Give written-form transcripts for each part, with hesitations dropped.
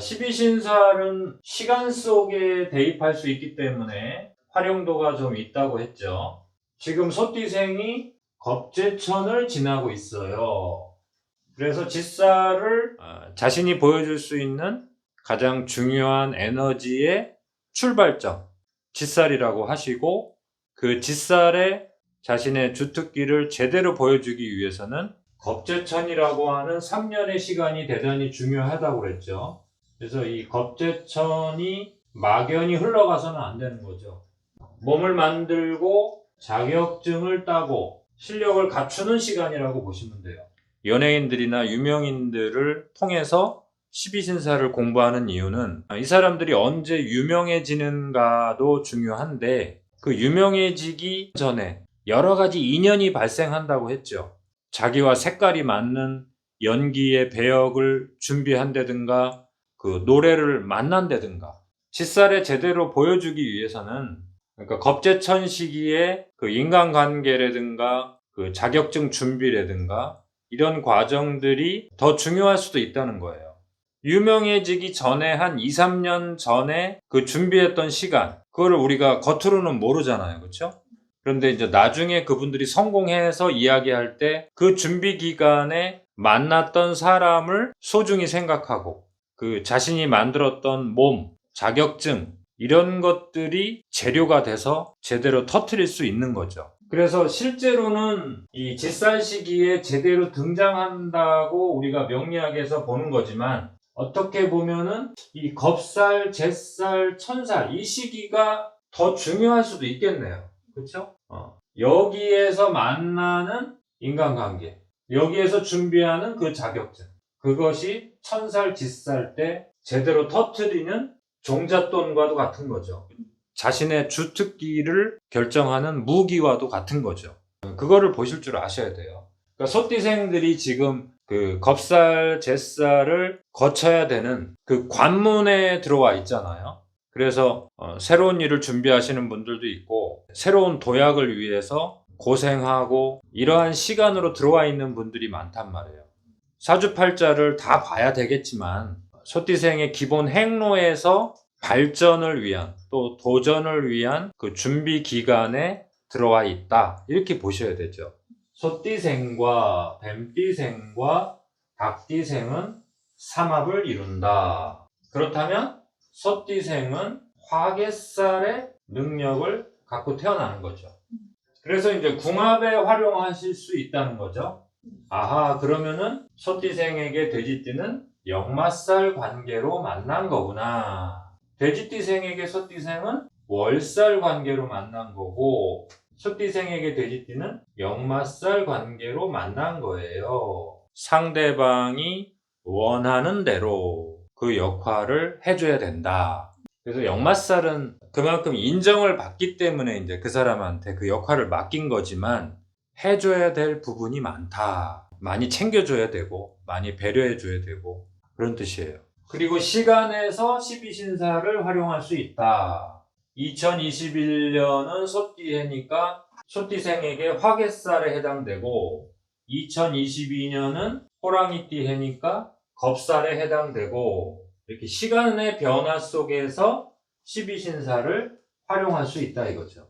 십이신살은 시간 속에 대입할 수 있기 때문에 활용도가 좀 있다고 했죠. 지금 소띠생이 겁재천을 지나고 있어요. 그래서 짓살을 자신이 보여줄 수 있는 가장 중요한 에너지의 출발점, 짓살이라고 하시고, 그 짓살에 자신의 주특기를 제대로 보여주기 위해서는 겁재천이라고 하는 3년의 시간이 대단히 중요하다고 그랬죠. 그래서 이 겁재천이 막연히 흘러가서는 안 되는 거죠. 몸을 만들고 자격증을 따고 실력을 갖추는 시간이라고 보시면 돼요. 연예인들이나 유명인들을 통해서 십이신사를 공부하는 이유는 이 사람들이 언제 유명해지는가도 중요한데, 그 유명해지기 전에 여러 가지 인연이 발생한다고 했죠. 자기와 색깔이 맞는 연기의 배역을 준비한다든가, 그 노래를 만난다든가, 짓살에 제대로 보여주기 위해서는, 그러니까 겁재천 시기에 그 인간관계라든가 그 자격증 준비라든가 이런 과정들이 더 중요할 수도 있다는 거예요. 유명해지기 전에 한 2, 3년 전에 그 준비했던 시간, 그거를 우리가 겉으로는 모르잖아요. 그렇죠? 그런데 이제 나중에 그분들이 성공해서 이야기할 때 그 준비 기간에 만났던 사람을 소중히 생각하고, 그 자신이 만들었던 몸, 자격증, 이런 것들이 재료가 돼서 제대로 터뜨릴 수 있는 거죠. 그래서 실제로는 이 짓살 시기에 제대로 등장한다고 우리가 명리학에서 보는 거지만, 어떻게 보면은 이 겁살, 잿살, 천살, 이 시기가 더 중요할 수도 있겠네요. 그렇죠? 여기에서 만나는 인간관계, 여기에서 준비하는 그 자격증, 그것이 천살, 짓살 때 제대로 터뜨리는 종잣돈과도 같은 거죠. 자신의 주특기를 결정하는 무기와도 같은 거죠. 그거를 보실 줄 아셔야 돼요. 그러니까 소띠생들이 지금 그 겁살, 잿살을 거쳐야 되는 그 관문에 들어와 있잖아요. 그래서 새로운 일을 준비하시는 분들도 있고, 새로운 도약을 위해서 고생하고 이러한 시간으로 들어와 있는 분들이 많단 말이에요. 사주팔자를 다 봐야 되겠지만, 소띠생의 기본 행로에서 발전을 위한, 또 도전을 위한 그 준비 기간에 들어와 있다, 이렇게 보셔야 되죠. 소띠생과 뱀띠생과 닭띠생은 삼합을 이룬다. 그렇다면 소띠생은 화개살의 능력을 갖고 태어나는 거죠. 그래서 이제 궁합에 활용하실 수 있다는 거죠. 아하, 그러면은 소띠생에게 돼지띠는 역마살 관계로 만난 거구나. 돼지띠생에게 소띠생은 월살 관계로 만난 거고, 소띠생에게 돼지띠는 역마살 관계로 만난 거예요. 상대방이 원하는 대로 그 역할을 해줘야 된다. 그래서 역마살은 그만큼 인정을 받기 때문에 이제 그 사람한테 그 역할을 맡긴 거지만, 해줘야 될 부분이 많다. 많이 챙겨줘야 되고, 많이 배려해줘야 되고, 그런 뜻이에요. 그리고 시간에서 십이신사를 활용할 수 있다. 2021년은 소띠해니까 소띠생에게 화개살에 해당되고, 2022년은 호랑이띠 해니까 겁살에 해당되고, 이렇게 시간의 변화 속에서 십이신사를 활용할 수 있다 이거죠.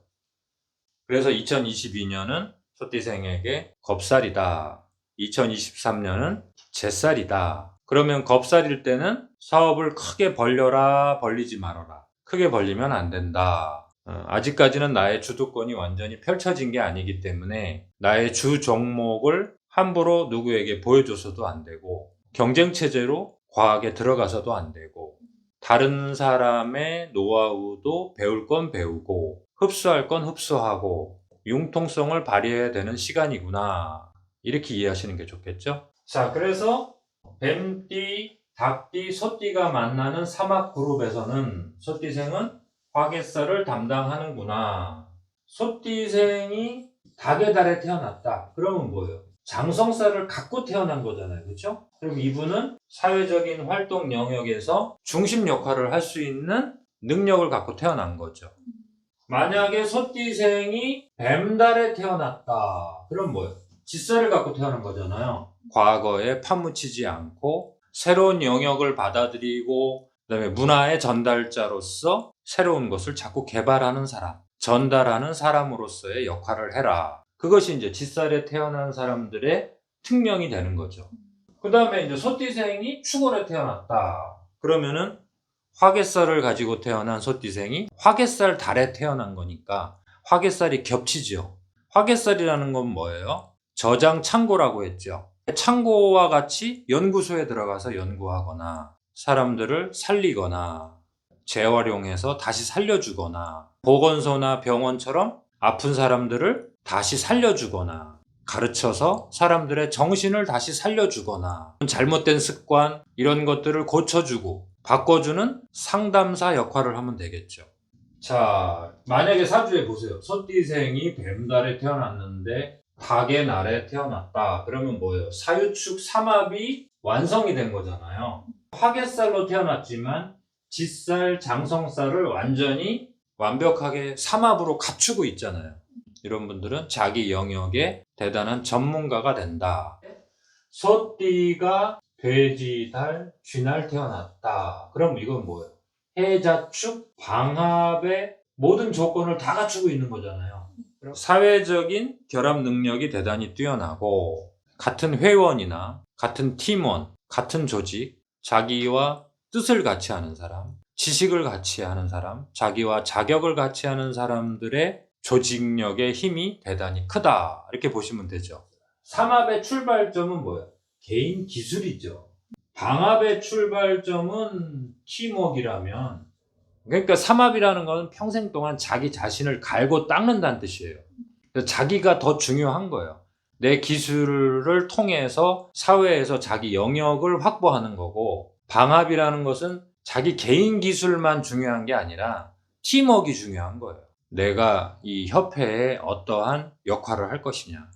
그래서 2022년은 소띠생에게 겁살이다. 2023년은 잿살이다. 그러면 겁살일 때는 사업을 크게 벌려라, 벌리지 말아라. 크게 벌리면 안 된다. 아직까지는 나의 주도권이 완전히 펼쳐진 게 아니기 때문에 나의 주 종목을 함부로 누구에게 보여줘서도 안 되고, 경쟁체제로 과하게 들어가서도 안 되고, 다른 사람의 노하우도 배울 건 배우고, 흡수할 건 흡수하고, 융통성을 발휘해야 되는 시간이구나, 이렇게 이해하시는 게 좋겠죠? 자, 그래서 뱀띠, 닭띠, 소띠가 만나는 삼합그룹에서는 소띠생은 화개살을 담당하는구나. 소띠생이 닭의 달에 태어났다. 그러면 뭐예요? 장성살을 갖고 태어난 거잖아요. 그렇죠? 그럼 이분은 사회적인 활동 영역에서 중심 역할을 할 수 있는 능력을 갖고 태어난 거죠. 만약에 소띠생이 뱀달에 태어났다. 그럼 뭐예요? 짓살을 갖고 태어난 거잖아요. 과거에 파묻히지 않고 새로운 영역을 받아들이고 그다음에 문화의 전달자로서 새로운 것을 자꾸 개발하는 사람, 전달하는 사람으로서의 역할을 해라. 그것이 이제 짓살에 태어난 사람들의 특명이 되는 거죠. 그 다음에 이제 소띠생이 축월에 태어났다. 그러면은 화개살을 가지고 태어난 소띠생이 화개살 달에 태어난 거니까 화개살이 겹치죠. 화개살이라는 건 뭐예요? 저장 창고라고 했죠. 창고와 같이 연구소에 들어가서 연구하거나 사람들을 살리거나 재활용해서 다시 살려주거나 보건소나 병원처럼 아픈 사람들을 다시 살려주거나 가르쳐서 사람들의 정신을 다시 살려주거나 잘못된 습관 이런 것들을 고쳐주고 바꿔주는 상담사 역할을 하면 되겠죠. 자, 만약에 사주에 보세요. 소띠생이 뱀달에 태어났는데 닭의 날에 태어났다. 그러면 뭐예요? 사유축 삼합이 완성이 된 거잖아요. 화개살로 태어났지만 짓살, 장성살을 완전히 완벽하게 삼합으로 갖추고 있잖아요. 이런 분들은 자기 영역에 대단한 전문가가 된다. 소띠가 돼지, 달, 쥐날 태어났다. 그럼 이건 뭐예요? 해자축, 방합의 모든 조건을 다 갖추고 있는 거잖아요. 사회적인 결합 능력이 대단히 뛰어나고 같은 회원이나 같은 팀원, 같은 조직, 자기와 뜻을 같이 하는 사람, 지식을 같이 하는 사람, 자기와 자격을 같이 하는 사람들의 조직력의 힘이 대단히 크다. 이렇게 보시면 되죠. 삼합의 출발점은 뭐예요? 개인 기술이죠. 방합의 출발점은 팀워크라면 그러니까 삼합이라는 건 평생 동안 자기 자신을 갈고 닦는다는 뜻이에요. 자기가 더 중요한 거예요. 내 기술을 통해서 사회에서 자기 영역을 확보하는 거고 방합이라는 것은 자기 개인 기술만 중요한 게 아니라 팀워크가 중요한 거예요. 내가 이 협회에 어떠한 역할을 할 것이냐.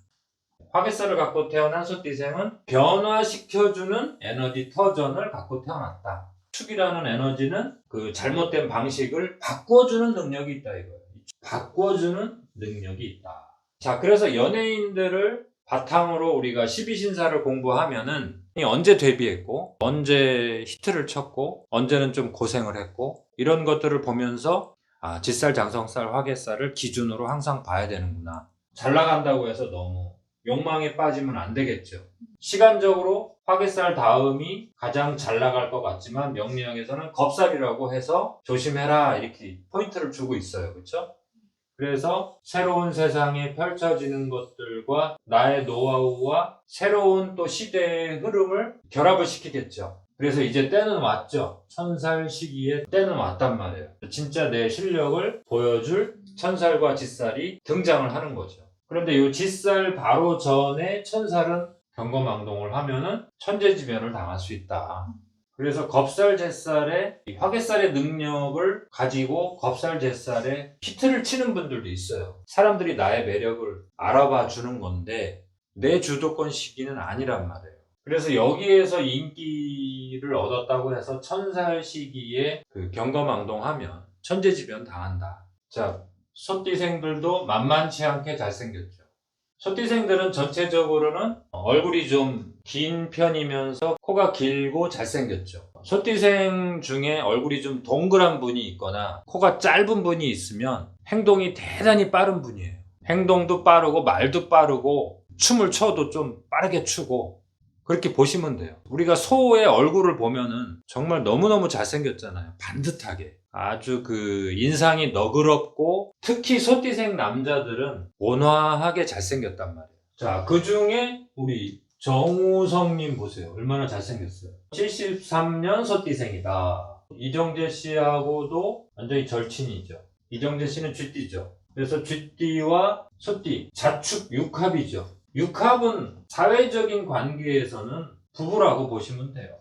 화개살을 갖고 태어난 소띠생은 변화시켜주는 에너지 터전을 갖고 태어났다. 축이라는 에너지는 그 잘못된 방식을 바꿔주는 능력이 있다 이거예요. 바꿔주는 능력이 있다. 자, 그래서 연예인들을 바탕으로 우리가 12신사를 공부하면은 언제 데뷔했고 언제 히트를 쳤고 언제는 좀 고생을 했고 이런 것들을 보면서 아, 짓살, 장성살, 화개살을 기준으로 항상 봐야 되는구나. 잘 나간다고 해서 너무 욕망에 빠지면 안 되겠죠. 시간적으로 화개살 다음이 가장 잘 나갈 것 같지만 명리학에서는 겁살이라고 해서 조심해라 이렇게 포인트를 주고 있어요. 그렇죠? 그래서 새로운 세상에 펼쳐지는 것들과 나의 노하우와 새로운 또 시대의 흐름을 결합을 시키겠죠. 그래서 이제 때는 왔죠. 천살 시기에 때는 왔단 말이에요. 진짜 내 실력을 보여줄 천살과 짓살이 등장을 하는 거죠. 그런데 이 짓살 바로 전에 천살은 경거망동을 하면은 천재지변을 당할 수 있다. 그래서 겁살, 잿살의 화개살의 능력을 가지고 겁살, 잿살에 히트를 치는 분들도 있어요. 사람들이 나의 매력을 알아봐 주는 건데 내 주도권 시기는 아니란 말이에요. 그래서 여기에서 인기를 얻었다고 해서 천살 시기에 그 경거망동하면 천재지변 당한다. 자, 소띠생들도 만만치 않게 잘생겼죠. 소띠생들은 전체적으로는 얼굴이 좀 긴 편이면서 코가 길고 잘생겼죠. 소띠생 중에 얼굴이 좀 동그란 분이 있거나 코가 짧은 분이 있으면 행동이 대단히 빠른 분이에요. 행동도 빠르고 말도 빠르고 춤을 춰도 좀 빠르게 추고 그렇게 보시면 돼요. 우리가 소의 얼굴을 보면은 정말 너무너무 잘생겼잖아요. 반듯하게. 아주 그 인상이 너그럽고 특히 소띠생 남자들은 온화하게 잘생겼단 말이에요. 자, 그 중에 우리 정우성님 보세요. 얼마나 잘생겼어요. 73년 소띠생이다. 이정재 씨하고도 완전히 절친이죠. 이정재 씨는 쥐띠죠. 그래서 쥐띠와 소띠, 자축 육합이죠. 육합은 사회적인 관계에서는 부부라고 보시면 돼요.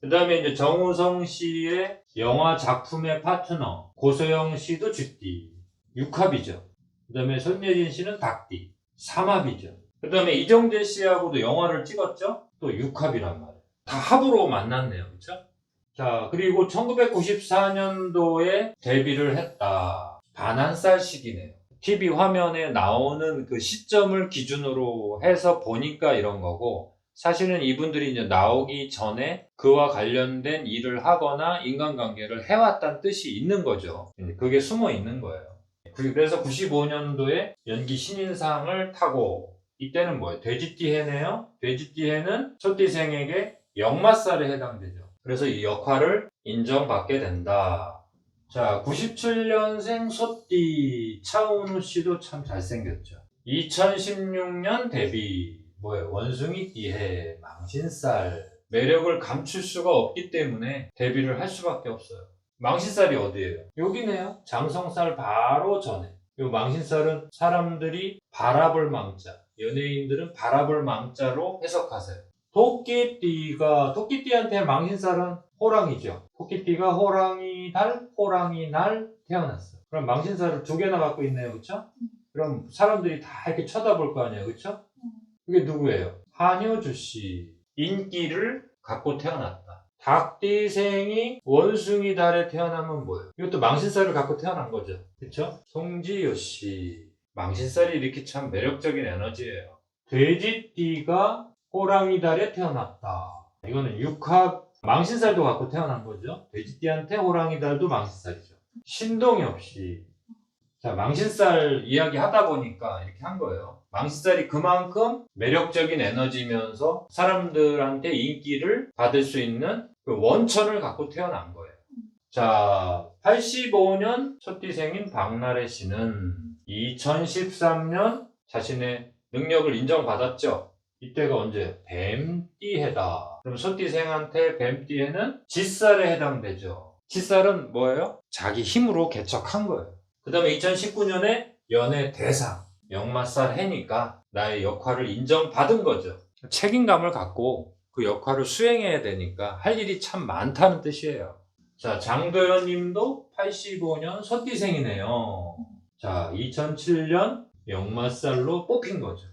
그 다음에 이제 정우성 씨의 영화 작품의 파트너 고소영 씨도 쥐띠, 육합이죠. 그 다음에 손예진 씨는 닭띠, 삼합이죠. 그 다음에 이정재 씨하고도 영화를 찍었죠? 또 육합이란 말이에요. 다 합으로 만났네요. 그렇죠? 자, 그리고 1994년도에 데뷔를 했다. 반한살 시기네요. TV 화면에 나오는 그 시점을 기준으로 해서 보니까 이런 거고 사실은 이분들이 이제 나오기 전에 그와 관련된 일을 하거나 인간관계를 해왔다는 뜻이 있는 거죠. 그게 숨어 있는 거예요. 그래서 95년도에 연기 신인상을 타고, 이때는 뭐예요? 돼지띠 해네요. 돼지띠 해는 소띠생에게 역마살에 해당되죠. 그래서 이 역할을 인정받게 된다. 자, 97년생 소띠 차은우 씨도 참 잘생겼죠. 2016년 데뷔. 뭐예요? 원숭이 띠해, 망신살. 매력을 감출 수가 없기 때문에 데뷔를 할 수밖에 없어요. 망신살이 어디예요? 여기네요. 장성살 바로 전에. 이 망신살은 사람들이 바라볼 망자, 연예인들은 바라볼 망자로 해석하세요. 토끼띠한테 망신살은 호랑이죠. 토끼띠가 호랑이 달, 호랑이 날 태어났어요. 그럼 망신살을 2개나 갖고 있네요. 그쵸? 그럼 사람들이 다 이렇게 쳐다볼 거 아니에요. 그쵸? 그게 누구예요? 한효주 씨. 인기를 갖고 태어났다. 닭띠생이 원숭이 달에 태어나면 뭐예요? 이것도 망신살을 갖고 태어난 거죠. 그쵸? 송지효 씨. 망신살이 이렇게 참 매력적인 에너지예요. 돼지띠가 호랑이 달에 태어났다. 이거는 육합 망신살도 갖고 태어난 거죠. 돼지띠한테 호랑이 달도 망신살이죠. 신동엽 씨. 자, 망신살 이야기 하다 보니까 이렇게 한 거예요. 망신살이 그만큼 매력적인 에너지면서 사람들한테 인기를 받을 수 있는 그 원천을 갖고 태어난 거예요. 자, 85년 소띠생인 박나래 씨는 2013년 자신의 능력을 인정받았죠. 이때가 언제? 뱀띠해다. 그럼 소띠생한테 뱀띠해는 짓살에 해당되죠. 짓살은 뭐예요? 자기 힘으로 개척한 거예요. 그 다음에 2019년에 연예 대상, 역마살 해니까 나의 역할을 인정받은 거죠. 책임감을 갖고 그 역할을 수행해야 되니까 할 일이 참 많다는 뜻이에요. 자, 장도연 님도 85년 소띠생이네요. 자, 2007년 역마살로 뽑힌 거죠.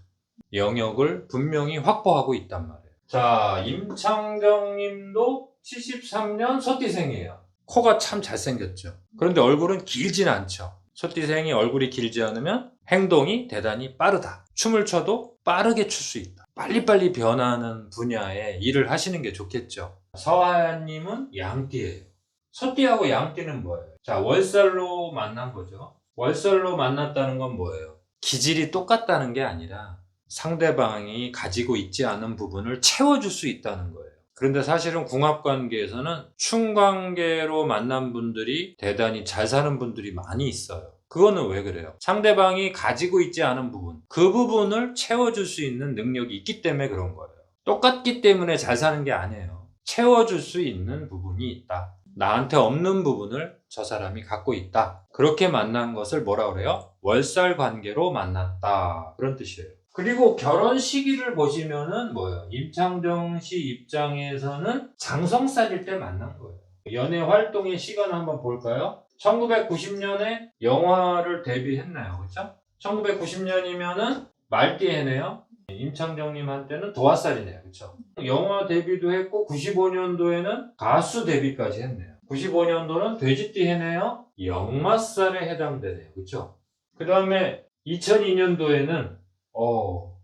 영역을 분명히 확보하고 있단 말이에요. 자, 임창정 님도 73년 소띠생이에요. 코가 참 잘생겼죠. 그런데 얼굴은 길진 않죠. 소띠생이 얼굴이 길지 않으면 행동이 대단히 빠르다. 춤을 춰도 빠르게 출 수 있다. 빨리빨리 변하는 분야에 일을 하시는 게 좋겠죠. 서하얀님은 양띠예요. 소띠하고 양띠는 뭐예요? 자, 월살로 만난 거죠. 월살로 만났다는 건 뭐예요? 기질이 똑같다는 게 아니라 상대방이 가지고 있지 않은 부분을 채워줄 수 있다는 거예요. 그런데 사실은 궁합관계에서는 충관계로 만난 분들이 대단히 잘 사는 분들이 많이 있어요. 그거는 왜 그래요? 상대방이 가지고 있지 않은 부분, 그 부분을 채워줄 수 있는 능력이 있기 때문에 그런 거예요. 똑같기 때문에 잘 사는 게 아니에요. 채워줄 수 있는 부분이 있다. 나한테 없는 부분을 저 사람이 갖고 있다. 그렇게 만난 것을 뭐라 그래요? 월살 관계로 만났다. 그런 뜻이에요. 그리고 결혼 시기를 보시면은 뭐예요? 임창정 씨 입장에서는 장성살일 때 만난 거예요. 연애 활동의 시간 한번 볼까요? 1990년에 영화를 데뷔했나요? 그렇죠? 1990년이면은 말띠해네요. 임창정님한테는 도화살이네요. 그렇죠? 영화 데뷔도 했고 95년도에는 가수 데뷔까지 했네요. 95년도는 돼지띠 해네요. 역마살에 해당되네요. 그렇죠? 그 다음에 2002년도에는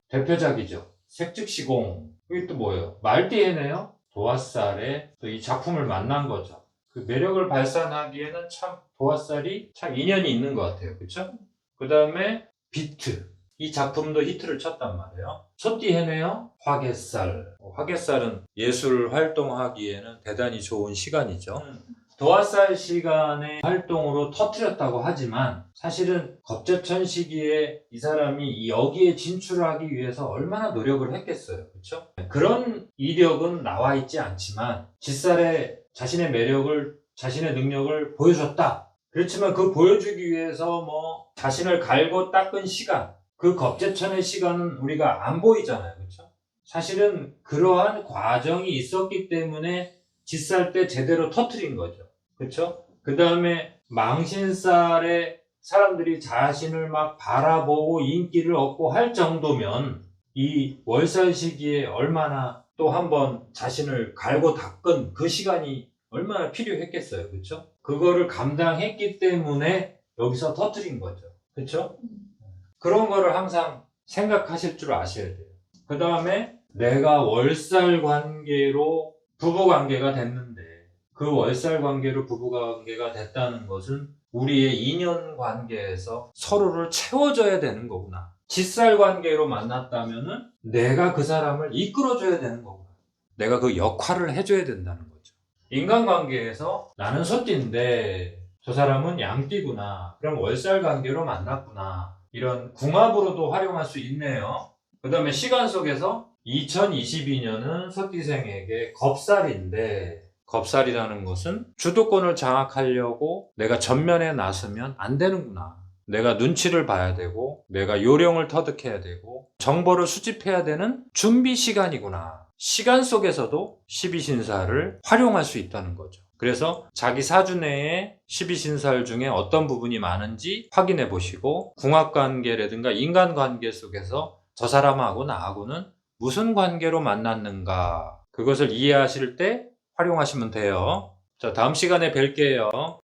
대표작이죠. 색즉시공. 이게 또 뭐예요? 말띠해네요. 도화살에 또 이 작품을 만난 거죠. 그 매력을 발산하기에는 참 도화살이 참 인연이 있는 것 같아요. 그쵸? 그 다음에 비트. 이 작품도 히트를 쳤단 말이에요. 소띠해네요. 화개살. 화개살은 예술 활동하기에는 대단히 좋은 시간이죠. 도화살 시간의 활동으로 터뜨렸다고 하지만 사실은 겁제천 시기에 이 사람이 여기에 진출하기 위해서 얼마나 노력을 했겠어요. 그렇죠? 그런 이력은 나와 있지 않지만 짓살에 자신의 매력을, 자신의 능력을 보여줬다. 그렇지만 그 보여주기 위해서 뭐 자신을 갈고 닦은 시간, 그 겁제천의 시간은 우리가 안 보이잖아요. 그렇죠? 사실은 그러한 과정이 있었기 때문에 짓살 때 제대로 터뜨린 거죠. 그쵸? 그 다음에 망신살에 사람들이 자신을 막 바라보고 인기를 얻고 할 정도면 이 월살 시기에 얼마나 또 한번 자신을 갈고 닦은 그 시간이 얼마나 필요했겠어요. 그쵸? 그거를 감당했기 때문에 여기서 터뜨린 거죠. 그쵸? 그런 거를 항상 생각하실 줄 아셔야 돼요. 그 다음에 내가 월살 관계로 부부 관계가 됐는데 그 월살 관계로 부부 관계가 됐다는 것은 우리의 인연 관계에서 서로를 채워줘야 되는 거구나. 직살 관계로 만났다면은 내가 그 사람을 이끌어줘야 되는 거구나. 내가 그 역할을 해줘야 된다는 거죠. 인간관계에서 나는 소띠인데 저 사람은 양띠구나. 그럼 월살 관계로 만났구나. 이런 궁합으로도 활용할 수 있네요. 그 다음에 시간 속에서 2022년은 소띠생에게 겁살인데, 겁살이라는 것은 주도권을 장악하려고 내가 전면에 나서면 안 되는구나. 내가 눈치를 봐야 되고 내가 요령을 터득해야 되고 정보를 수집해야 되는 준비 시간이구나. 시간 속에서도 12신사를 활용할 수 있다는 거죠. 그래서 자기 사주 내에 12신살 중에 어떤 부분이 많은지 확인해 보시고 궁합관계라든가 인간관계 속에서 저 사람하고 나하고는 무슨 관계로 만났는가, 그것을 이해하실 때 활용하시면 돼요. 자, 다음 시간에 뵐게요.